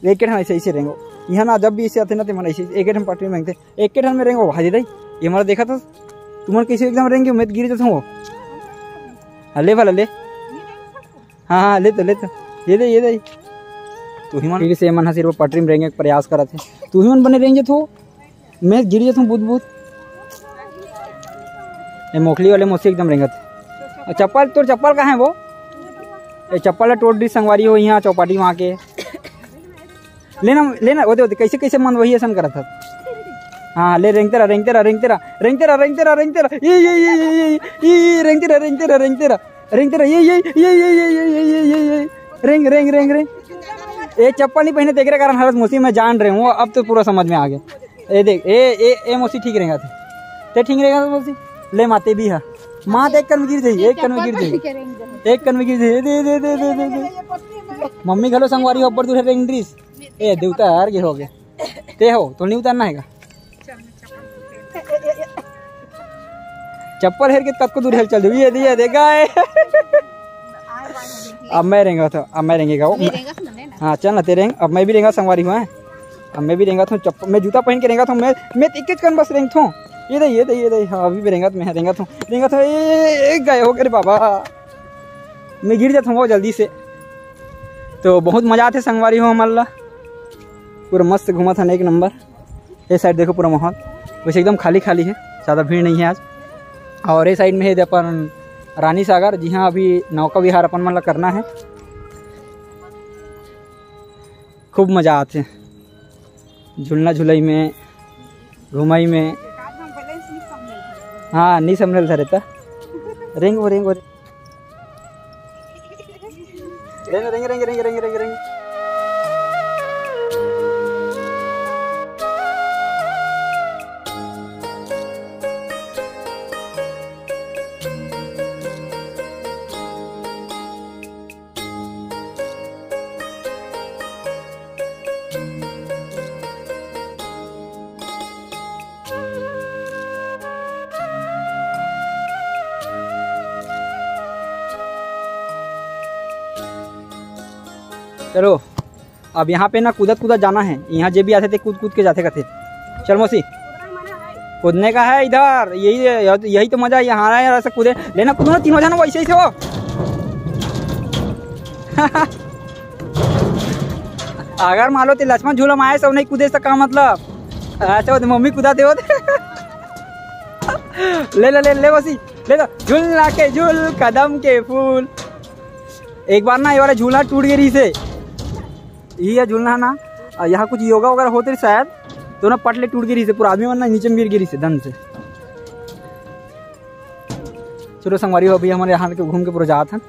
एक के ठन ऐसे ऐसे रेंगो यहाँ ना जब भी ऐसे आते ना तो मन ऐसे एक ठन पटरी में रेंगते एक के ठन में रेंगो भाजी दई ये हमारा देखा था तुम कैसे एकदम रेंगे मैं गिर जाता हूँ। ले भला ले हाँ हाँ ले तो ये दे तू ही मन फिर से मन सिर्फ पटरी में रेंगे प्रयास करा थे तू ही मन बने रेंगे तो मैं गिर जाता हूँ बुद ये मोखली वाले मोसी एकदम रेंगत। चप्पल तोर चप्पल कहाँ है वो ये चप्पल टोट दी संगवारी हो यहाँ चौपाटी वहाँ के लेना वो कैसे कैसे मन वही ऐसा करा था। हाँ ले रेंगते रहा ये रेंगते रहा रेंग ये चप्पल नहीं पहने तेरे कारण हालत मोसी मैं जान रहे हूँ अब तो पूरा समझ में आ गया। ये देख ए मोसी ठीक रहेगा ते ठीक रहेगा मोसी ले माते भी है माँ एक कन में गिर जाइए एक कन में गिर जाइए दे मम्मी घलो संगवारी हो ऊपर दूर रेंग ड्रिस ए देवता यार के हो गए ते हो तो नहीं उतारना है चप्पल हेर के कब को दूर हेल चल ये देगा अब मैं रहेंगा तो अब मैं रहेंगे हाँ चल ना तेरे अब मैं भी रहेंगा संगवारी हुआ है अब मैं भी रहेंगा तो चप्पल मैं जूता पहन के रहेंगा तो मैं एक कन बस रेंग थूँ ये दे हाँ अभी भी रहेंगा तो मैं रहेंगा तो एक गए हो गए बाबा मैं गिर जाता हूँ बहुत जल्दी से। तो बहुत मजा आते संगवारी हो हमारा पूरा मस्त घूमा था एक नंबर। ये साइड देखो पूरा माहौल वैसे एकदम खाली है ज़्यादा भीड़ नहीं है आज। और ये साइड में है अपन रानी सागर जी हाँ अभी नौका विहार अपन मन ला करना है खूब मज़ा आते झूलना झुलाई में घुमाई में हाँ नहीं समझल था रहता रेंग रेंग चलो अब यहाँ पे ना कूदत जाना है यहाँ जे भी आते थे कूद के जाते करते। चल मौसी कूदने का है इधर यही तो मजा यहाँ आ रहा है कूदे लेना कूदना तीनों जाना वैसे ही हो अगर मान लो तो लक्ष्मण झूला में आए सब नहीं कूदे सका मतलब ऐसे होते मम्मी कूदाते होते ले मौसी ले तो झूलना के झूल कदम के फूल। एक बार ना ये वाला झूला टूट गई से ये झूलना ना यहाँ कुछ योगा वगैरह होते शायद तो ना पटले टूट गई से पूरा आदमी वरना नीचे में गिर गिरी से धन से। चलो संगवारी हो अभी हमारे यहाँ के घूम के पूरा जात हैं।